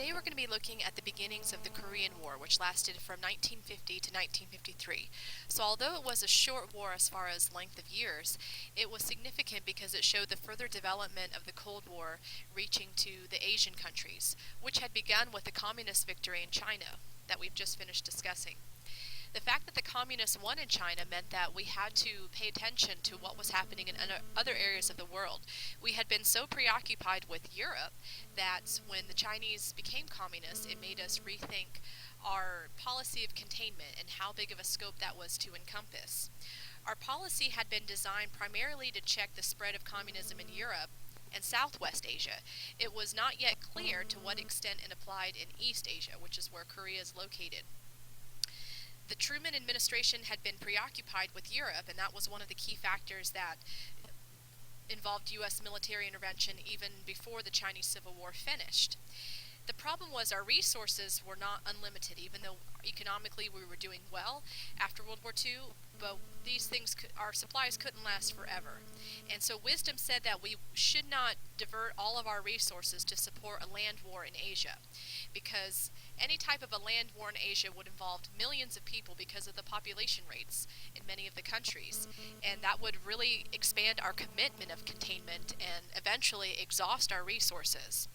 Today we're going to be looking at the beginnings of the Korean War, which lasted from 1950 to 1953. So although it was a short war as far as length of years, it was significant because it showed the further development of the Cold War reaching to the Asian countries, which had begun with the communist victory in China that we've just finished discussing. The fact that the communists won in China meant that we had to pay attention to what was happening in other areas of the world. We had been so preoccupied with Europe that when the Chinese became communists, it made us rethink our policy of containment and how big of a scope that was to encompass. Our policy had been designed primarily to check the spread of communism in Europe and Southwest Asia. It was not yet clear to what extent it applied in East Asia, which is where Korea is located. The Truman administration had been preoccupied with Europe, and that was one of the key factors that involved U.S. military intervention even before the Chinese Civil War finished. The problem was our resources were not unlimited, even though economically we were doing well after World War II, but our supplies couldn't last forever. And so wisdom said that we should not divert all of our resources to support a land war in Asia, because any type of a land war in Asia would involve millions of people because of the population rates in many of the countries, and that would really expand our commitment of containment and eventually exhaust our resources.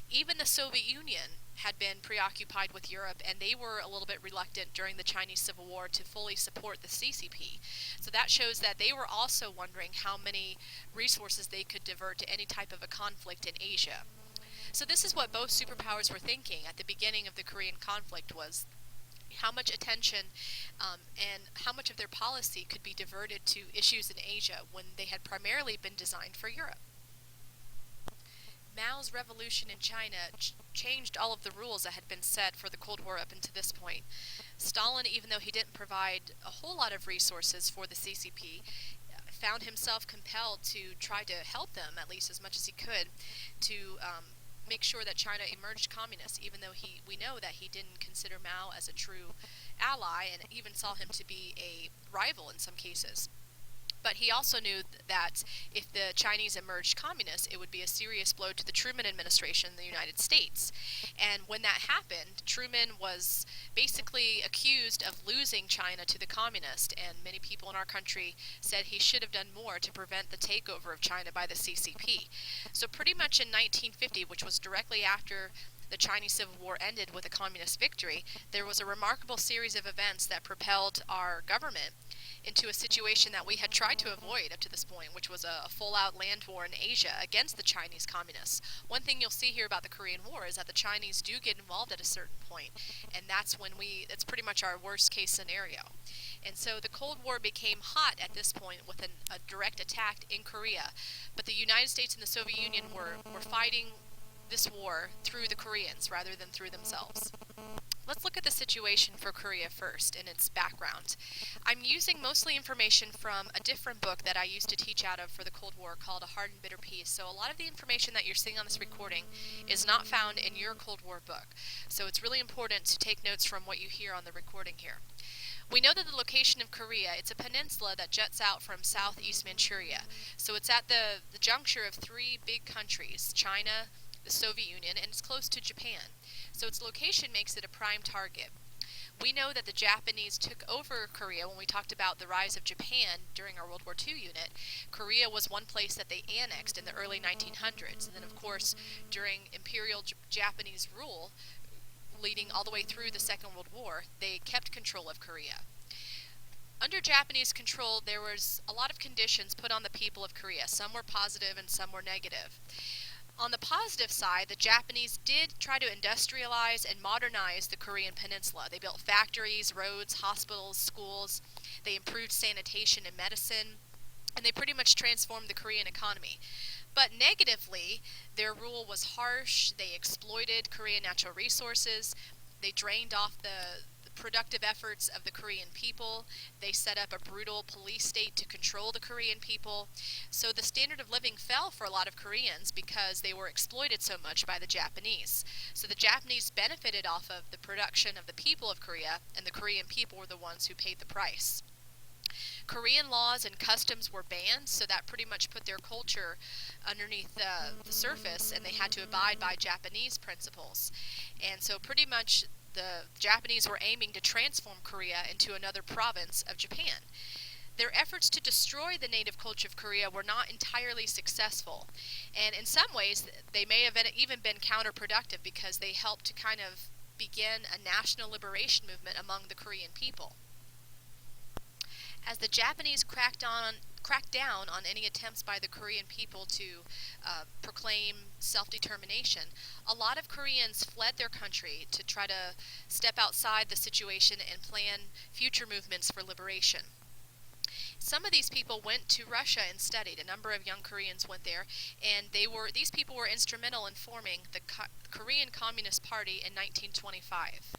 Even the Soviet Union had been preoccupied with Europe, and they were a little bit reluctant during the Chinese Civil War to fully support the CCP. So that shows that they were also wondering how many resources they could divert to any type of a conflict in Asia. So this is what both superpowers were thinking at the beginning of the Korean conflict, was how much attention and how much of their policy could be diverted to issues in Asia when they had primarily been designed for Europe. Mao's revolution in China changed all of the rules that had been set for the Cold War up until this point. Stalin, even though he didn't provide a whole lot of resources for the CCP, found himself compelled to try to help them, at least as much as he could, to make sure that China emerged communist, even though we know that he didn't consider Mao as a true ally and even saw him to be a rival in some cases. But he also knew that if the Chinese emerged communist, it would be a serious blow to the Truman administration in the United States. And when that happened, Truman was basically accused of losing China to the communists, and many people in our country said he should have done more to prevent the takeover of China by the CCP. So pretty much in 1950, which was directly after the Chinese Civil War ended with a communist victory, there was a remarkable series of events that propelled our government into a situation that we had tried to avoid up to this point, which was a full-out land war in Asia against the Chinese communists. One thing you'll see here about the Korean War is that the Chinese do get involved at a certain point, and that's pretty much our worst-case scenario. And so the Cold War became hot at this point with a direct attack in Korea, but the United States and the Soviet Union were fighting this war through the Koreans rather than through themselves. Let's look at the situation for Korea first and its background. I'm using mostly information from a different book that I used to teach out of for the Cold War called A Hard and Bitter Peace. So a lot of the information that you're seeing on this recording is not found in your Cold War book. So it's really important to take notes from what you hear on the recording here. We know that the location of Korea, it's a peninsula that juts out from southeast Manchuria. So it's at the juncture of three big countries, China, the Soviet Union, and it's close to Japan. So its location makes it a prime target. We know that the Japanese took over Korea when we talked about the rise of Japan during our World War II unit. Korea was one place that they annexed in the early 1900s. And then, of course, during Imperial Japanese rule, leading all the way through the Second World War, they kept control of Korea. Under Japanese control, there was a lot of conditions put on the people of Korea. Some were positive and some were negative. On the positive side, the Japanese did try to industrialize and modernize the Korean peninsula. They built factories, roads, hospitals, schools. They improved sanitation and medicine, and they pretty much transformed the Korean economy. But negatively, their rule was harsh. They exploited Korean natural resources. They drained off the productive efforts of the Korean people. They set up a brutal police state to control the Korean people. So the standard of living fell for a lot of Koreans because they were exploited so much by the Japanese. So the Japanese benefited off of the production of the people of Korea, and the Korean people were the ones who paid the price. Korean laws and customs were banned, so that pretty much put their culture underneath the surface, and they had to abide by Japanese principles. And so, pretty much, the Japanese were aiming to transform Korea into another province of Japan. Their efforts to destroy the native culture of Korea were not entirely successful, and in some ways, they may have even been counterproductive because they helped to kind of begin a national liberation movement among the Korean people. As the Japanese cracked down on any attempts by the Korean people to proclaim self-determination, a lot of Koreans fled their country to try to step outside the situation and plan future movements for liberation. Some of these people went to Russia and studied. A number of young Koreans went there, and these people were instrumental in forming the Korean Communist Party in 1925.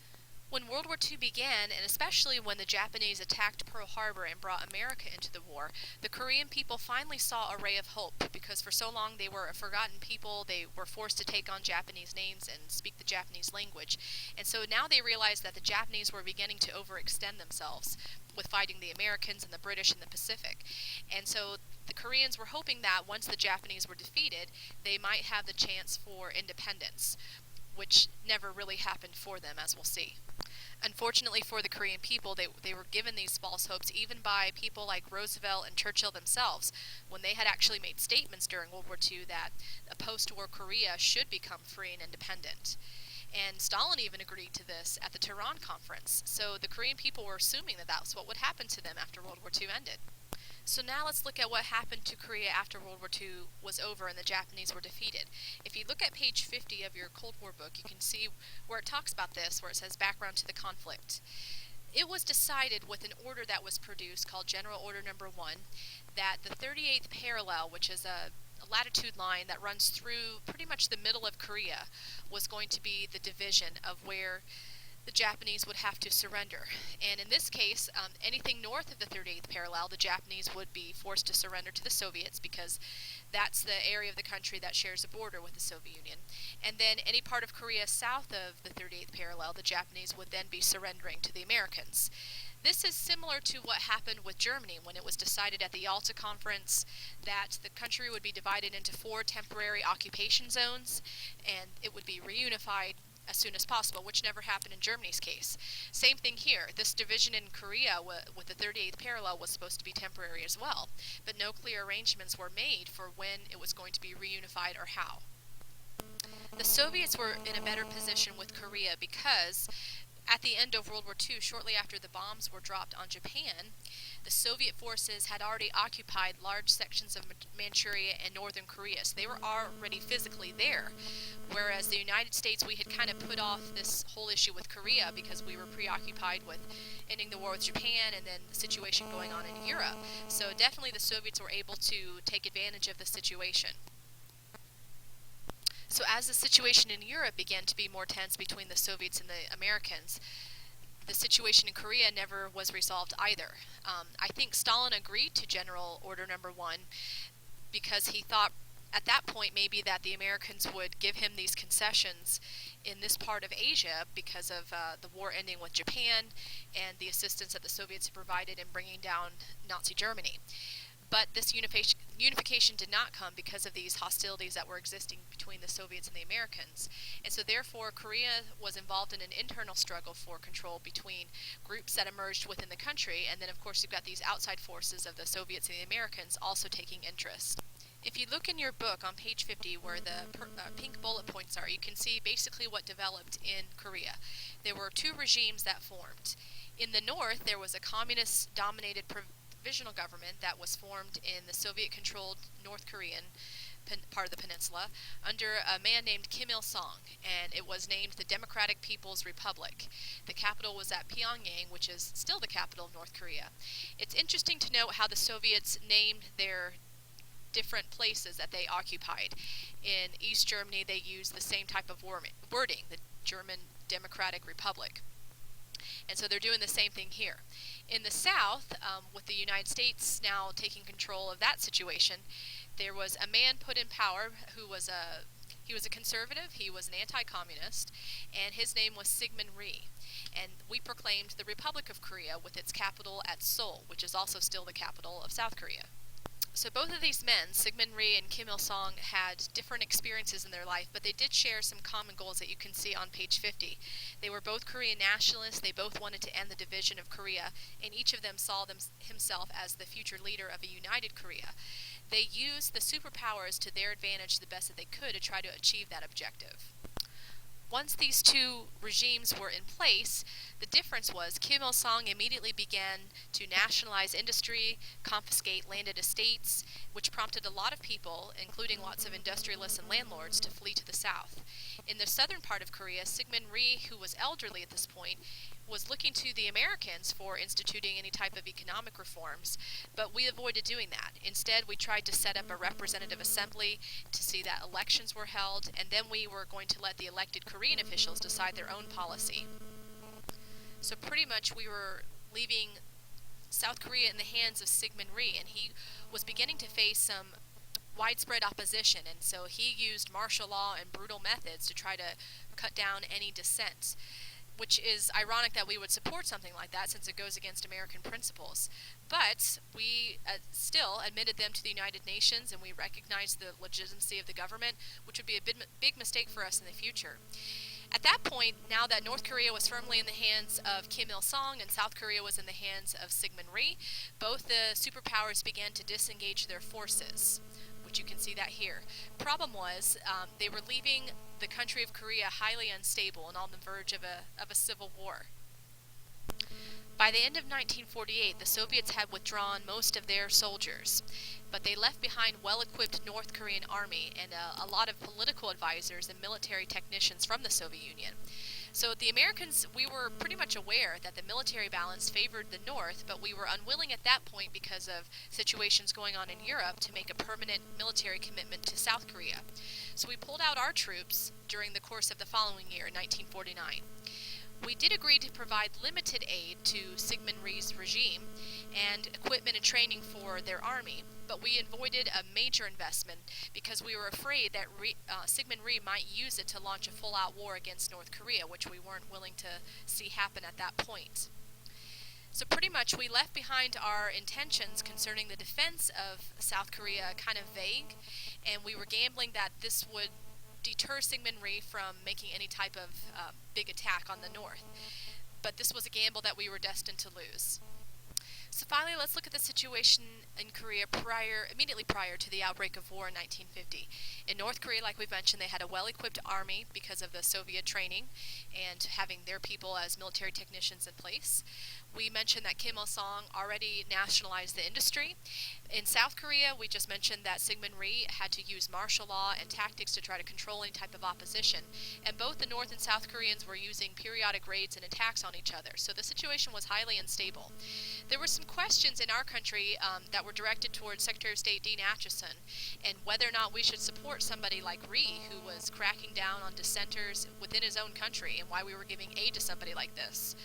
When World War II began, and especially when the Japanese attacked Pearl Harbor and brought America into the war, the Korean people finally saw a ray of hope, because for so long they were a forgotten people. They were forced to take on Japanese names and speak the Japanese language. And so now they realized that the Japanese were beginning to overextend themselves with fighting the Americans and the British in the Pacific. And so the Koreans were hoping that once the Japanese were defeated, they might have the chance for independence, which never really happened for them, as we'll see. Unfortunately for the Korean people, they were given these false hopes even by people like Roosevelt and Churchill themselves, when they had actually made statements during World War II that a post-war Korea should become free and independent. And Stalin even agreed to this at the Tehran conference, so the Korean people were assuming that that's what would happen to them after World War II ended. So now let's look at what happened to Korea after World War II was over and the Japanese were defeated. If you look at page 50 of your Cold War book, you can see where it talks about this, where it says background to the conflict. It was decided with an order that was produced called General Order Number 1 that the 38th parallel, which is a latitude line that runs through pretty much the middle of Korea, was going to be the division of where the Japanese would have to surrender. And in this case, anything north of the 38th parallel, the Japanese would be forced to surrender to the Soviets, because that's the area of the country that shares a border with the Soviet Union. And then any part of Korea south of the 38th parallel, the Japanese would then be surrendering to the Americans. This is similar to what happened with Germany when it was decided at the Yalta Conference that the country would be divided into 4 temporary occupation zones, and it would be reunified as soon as possible, which never happened in Germany's case. Same thing here. This division in Korea with the 38th parallel was supposed to be temporary as well, but no clear arrangements were made for when it was going to be reunified or how. The Soviets were in a better position with Korea because at the end of World War II, shortly after the bombs were dropped on Japan, the Soviet forces had already occupied large sections of Manchuria and northern Korea, so they were already physically there. Whereas the United States, we had kind of put off this whole issue with Korea because we were preoccupied with ending the war with Japan and then the situation going on in Europe. So definitely the Soviets were able to take advantage of the situation. So as the situation in Europe began to be more tense between the Soviets and the Americans, the situation in Korea never was resolved either. I think Stalin agreed to General Order Number 1 because he thought at that point maybe that the Americans would give him these concessions in this part of Asia because of the war ending with Japan and the assistance that the Soviets had provided in bringing down Nazi Germany. But this unification did not come because of these hostilities that were existing between the Soviets and the Americans. And so therefore Korea was involved in an internal struggle for control between groups that emerged within the country, and then of course you've got these outside forces of the Soviets and the Americans also taking interest. If you look in your book on page 50 where the pink bullet points are, you can see basically what developed in Korea. There were 2 regimes that formed. In the north, there was a communist-dominated provisional government that was formed in the Soviet-controlled North Korean part of the peninsula under a man named Kim Il-sung, and it was named the Democratic People's Republic. The capital was at Pyongyang, which is still the capital of North Korea. It's interesting to note how the Soviets named their different places that they occupied. In East Germany, they used the same type of wording, the German Democratic Republic. And so they're doing the same thing here. In the South, with the United States now taking control of that situation, there was a man put in power who was He was a conservative, he was an anti-communist, and his name was Syngman Rhee. And we proclaimed the Republic of Korea with its capital at Seoul, which is also still the capital of South Korea. So both of these men, Syngman Rhee and Kim Il-sung, had different experiences in their life, but they did share some common goals that you can see on page 50. They were both Korean nationalists, they both wanted to end the division of Korea, and each of them saw himself as the future leader of a united Korea. They used the superpowers to their advantage the best that they could to try to achieve that objective. Once these two regimes were in place, the difference was Kim Il-sung immediately began to nationalize industry, confiscate landed estates, which prompted a lot of people, including lots of industrialists and landlords, to flee to the south. In the southern part of Korea, Syngman Rhee, who was elderly at this point, was looking to the Americans for instituting any type of economic reforms, but we avoided doing that. Instead, we tried to set up a representative assembly to see that elections were held, and then we were going to let the elected Korean officials decide their own policy. So pretty much we were leaving South Korea in the hands of Syngman Rhee, and he was beginning to face some widespread opposition, and so he used martial law and brutal methods to try to cut down any dissent, which is ironic that we would support something like that since it goes against American principles. But we still admitted them to the United Nations, and we recognized the legitimacy of the government, which would be a big mistake for us in the future. At that point, now that North Korea was firmly in the hands of Kim Il-sung and South Korea was in the hands of Syngman Rhee, both the superpowers began to disengage their forces, which you can see that here. Problem was, they were leaving the country of Korea highly unstable and on the verge of a civil war. By the end of 1948, the Soviets had withdrawn most of their soldiers, but they left behind well-equipped North Korean army and a lot of political advisors and military technicians from the Soviet Union. So the Americans, we were pretty much aware that the military balance favored the North, but we were unwilling at that point because of situations going on in Europe to make a permanent military commitment to South Korea. So we pulled out our troops during the course of the following year, 1949. We did agree to provide limited aid to Syngman Rhee's regime and equipment and training for their army, but we avoided a major investment because we were afraid that Syngman Rhee might use it to launch a full-out war against North Korea, which we weren't willing to see happen at that point. So pretty much we left behind our intentions concerning the defense of South Korea kind of vague, and we were gambling that this would deter Syngman Rhee from making any type of big attack on the North. But this was a gamble that we were destined to lose. So finally, let's look at the situation in Korea immediately prior to the outbreak of war in 1950. In North Korea, like we've mentioned, they had a well-equipped army because of the Soviet training and having their people as military technicians in place. We mentioned that Kim Il-sung already nationalized the industry. In South Korea, we just mentioned that Syngman Rhee had to use martial law and tactics to try to control any type of opposition. And both the North and South Koreans were using periodic raids and attacks on each other. So the situation was highly unstable. There were some questions in our country that were directed towards Secretary of State Dean Acheson and whether or not we should support somebody like Rhee, who was cracking down on dissenters within his own country, and why we were giving aid to somebody like this.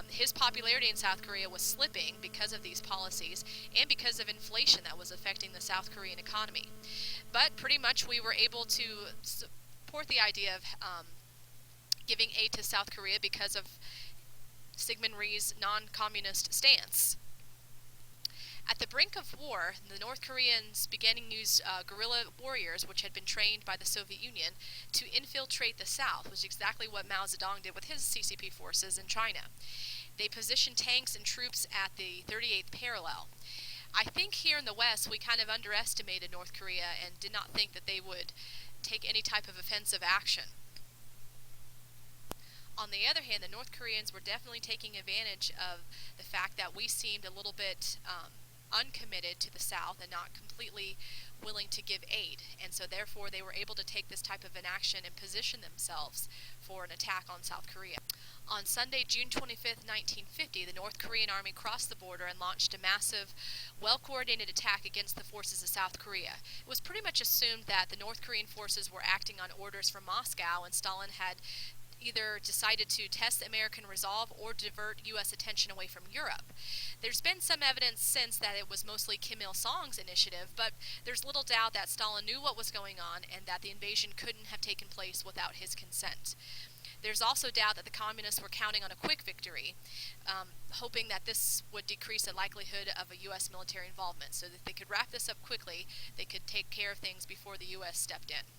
His popularity in South Korea was slipping because of these policies and because of inflation that was affecting the South Korean economy. But pretty much we were able to support the idea of giving aid to South Korea because of Syngman Rhee's non-communist stance. At the brink of war, the North Koreans began to use guerrilla warriors, which had been trained by the Soviet Union, to infiltrate the South, which is exactly what Mao Zedong did with his CCP forces in China. They positioned tanks and troops at the 38th parallel. I think here in the West, we kind of underestimated North Korea and did not think that they would take any type of offensive action. On the other hand, the North Koreans were definitely taking advantage of the fact that we seemed a little bit uncommitted to the South and not completely willing to give aid, and so therefore they were able to take this type of an action and position themselves for an attack on South Korea. On Sunday, June 25th, 1950, the North Korean army crossed the border and launched a massive, well-coordinated attack against the forces of South Korea. It was pretty much assumed that the North Korean forces were acting on orders from Moscow, and Stalin had either decided to test the American resolve or divert U.S. attention away from Europe. There's been some evidence since that it was mostly Kim Il sung's initiative, but there's little doubt that Stalin knew what was going on and that the invasion couldn't have taken place without his consent. There's also doubt that the communists were counting on a quick victory, hoping that this would decrease the likelihood of a U.S. military involvement, so that they could wrap this up quickly, they could take care of things before the U.S. stepped in.